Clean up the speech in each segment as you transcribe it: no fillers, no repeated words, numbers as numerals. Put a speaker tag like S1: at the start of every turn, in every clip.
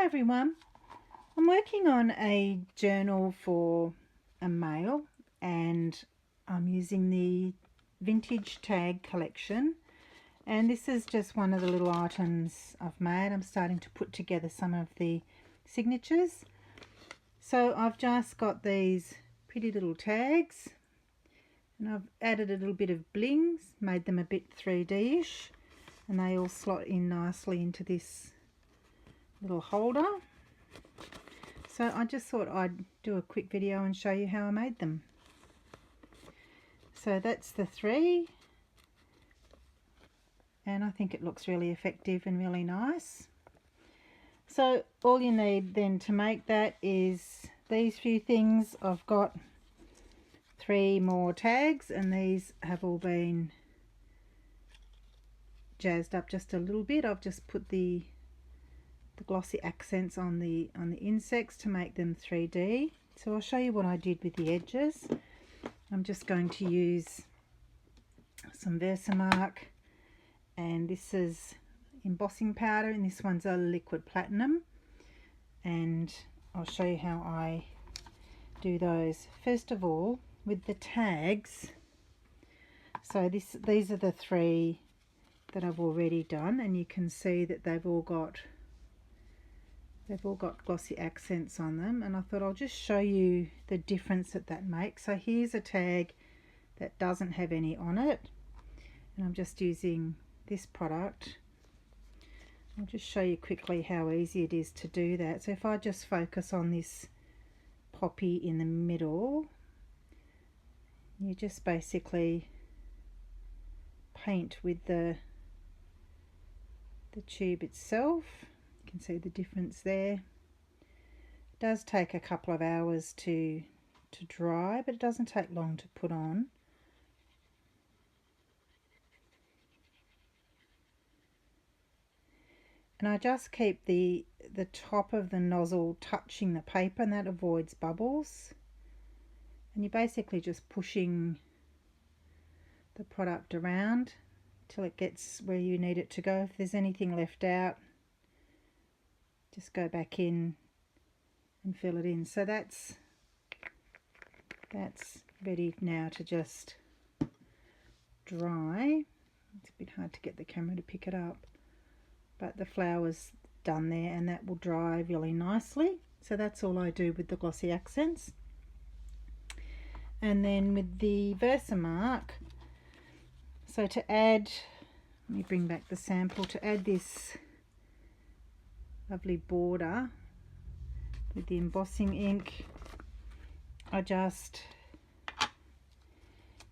S1: Hi everyone, I'm working on a journal for a male and I'm using the vintage tag collection, and this is just one of the little items I've made. I'm starting to put together some of the signatures. So I've just got these pretty little tags and I've added a little bit of blings, made them a bit 3D-ish, and they all slot in nicely into this little holder. So I just thought I'd do a quick video and show you how I made them. So that's the three, and I think it looks really effective and really nice. So all you need then to make that is these few things. I've got 3 more tags and these have all been jazzed up just a little bit. I've just put the glossy accents on the insects to make them 3D. So I'll show you what I did with the edges. I'm just going to use some Versamark, and this is embossing powder, and this one's a liquid platinum, and I'll show you how I do those. First of all, with the tags, so these are the 3 that I've already done, and you can see that they've all got glossy accents on them, and I thought I'll just show you the difference that makes. So here's a tag that doesn't have any on it, and I'm just using this product. I'll just show you quickly how easy it is to do that. So if I just focus on this poppy in the middle, you just basically paint with the tube itself. You can see the difference there. It does take a couple of hours to dry, but it doesn't take long to put on. And I just keep the top of the nozzle touching the paper, and that avoids bubbles. And you're basically just pushing the product around till it gets where you need it to go. If there's anything left out, just go back in and fill it in. So that's ready now to just dry. It's a bit hard to get the camera to pick it up, but the flower's done there, and that will dry really nicely. So that's all I do with the glossy accents. And then with the Versamark, so to add, let me bring back the sample, to add this lovely border with the embossing ink, I just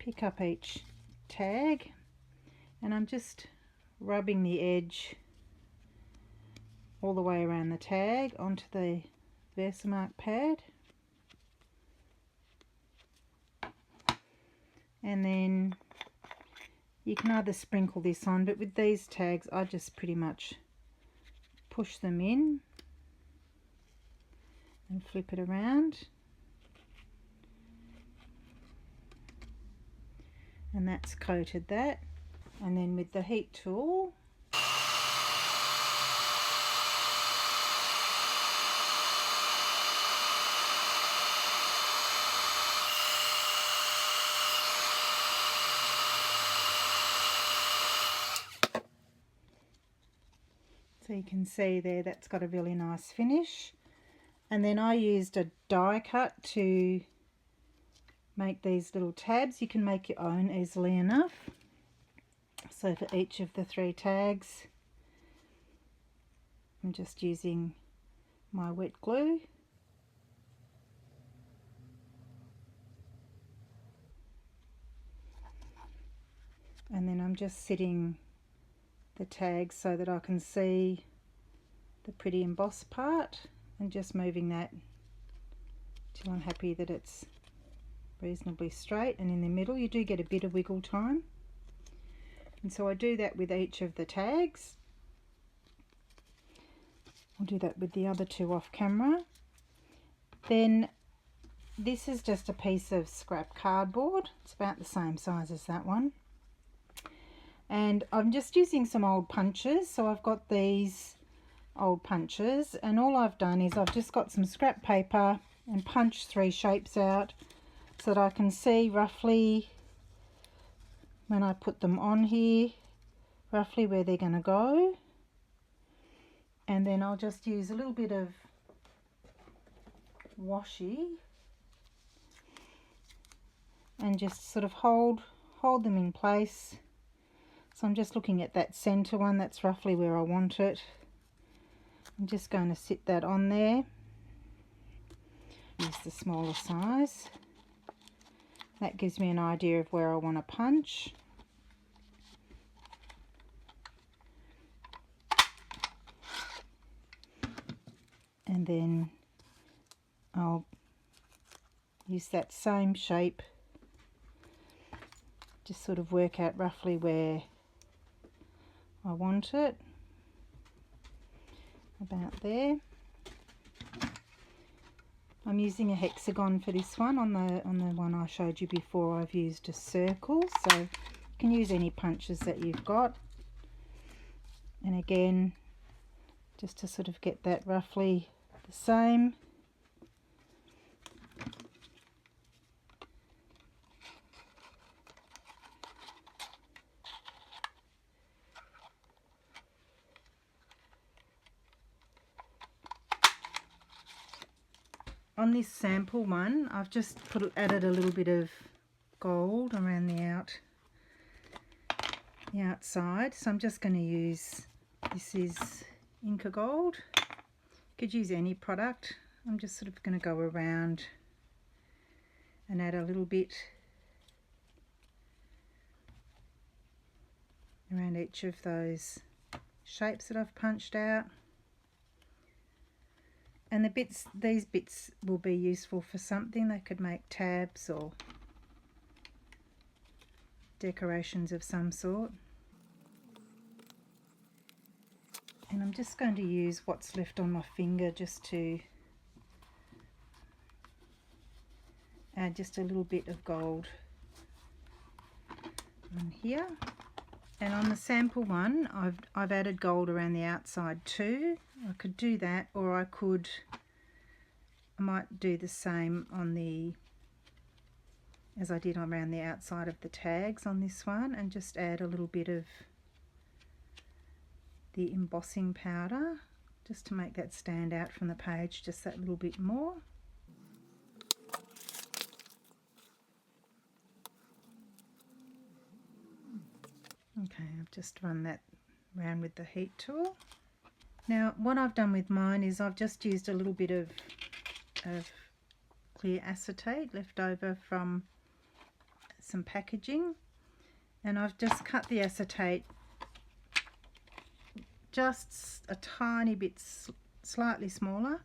S1: pick up each tag and I'm just rubbing the edge all the way around the tag onto the Versamark pad, and then you can either sprinkle this on, but with these tags I just pretty much push them in and flip it around, and that's coated that. And then with the heat tool, so you can see there that's got a really nice finish. And then I used a die cut to make these little tabs. You can make your own easily enough. So for each of the 3 tags, I'm just using my wet glue. And then I'm just sitting the tags so that I can see the pretty embossed part, and just moving that till I'm happy that it's reasonably straight. And in the middle you do get a bit of wiggle time, and so I do that with each of the tags. I'll do that with the other 2 off camera. Then this is just a piece of scrap cardboard. It's about the same size as that one, and I'm just using some old punches. So I've got these old punches, and all I've done is I've just got some scrap paper and punched 3 shapes out so that I can see roughly when I put them on here roughly where they're going to go. And then I'll just use a little bit of washi and just sort of hold them in place. So I'm just looking at that center one, that's roughly where I want it. I'm just going to sit that on there. Use the smaller size. That gives me an idea of where I want to punch. And then I'll use that same shape, just sort of work out roughly where I want it, about there. I'm using a hexagon for this one. On the one I showed you before, I've used a circle, so you can use any punches that you've got. And again, just to sort of get that roughly the same. On this sample one, I've just added a little bit of gold around the outside. So I'm just going to use, this is Inca Gold. You could use any product. I'm just sort of going to go around and add a little bit around each of those shapes that I've punched out. And these bits will be useful for something. They could make tabs or decorations of some sort. And I'm just going to use what's left on my finger just to add just a little bit of gold on here. And on the sample one, I've added gold around the outside too. I could do that, or I might do the same on as I did around the outside of the tags on this one, and just add a little bit of the embossing powder just to make that stand out from the page just that little bit more. Okay, I've just run that round with the heat tool. Now what I've done with mine is I've just used a little bit of clear acetate left over from some packaging, and I've just cut the acetate just a tiny bit slightly smaller,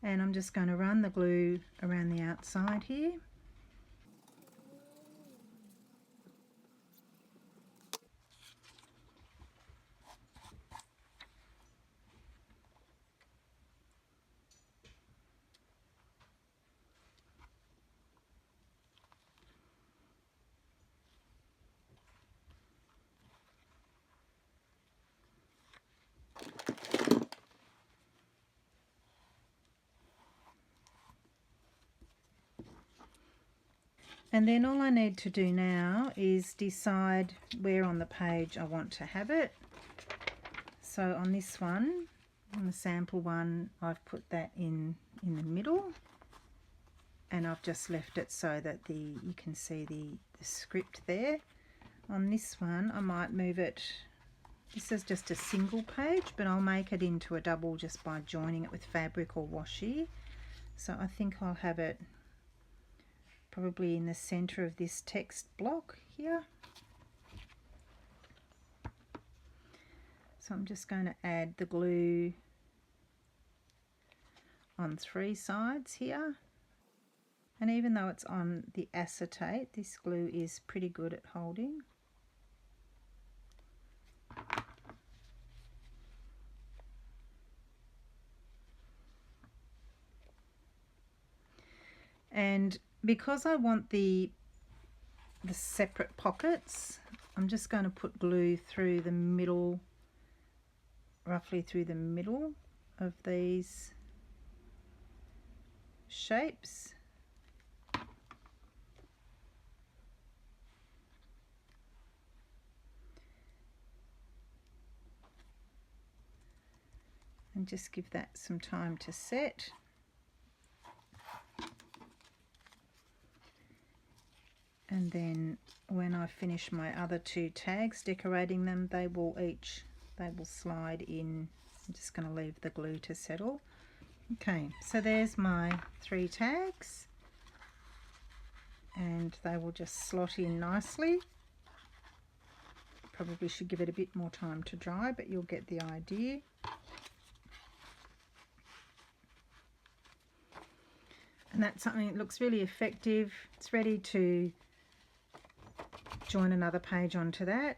S1: and I'm just going to run the glue around the outside here. And then all I need to do now is decide where on the page I want to have it. So on this one, on the sample one, I've put that in the middle, and I've just left it so that you can see the script there. On this one, I might move it, this is just a single page, but I'll make it into a double just by joining it with fabric or washi. So I think I'll have it probably in the center of this text block here. So I'm just going to add the glue on 3 sides here. And even though it's on the acetate, this glue is pretty good at holding. And because I want the separate pockets, I'm just going to put glue through the middle roughly through the middle of these shapes. And just give that some time to set. And then when I finish my other two tags decorating them, they will slide in. I'm just going to leave the glue to settle. Okay, so there's my 3 tags, and they will just slot in nicely. Probably should give it a bit more time to dry, but you'll get the idea. And that's something that looks really effective. It's ready to join another page onto that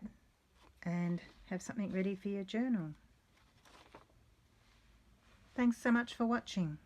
S1: and have something ready for your journal. Thanks so much for watching.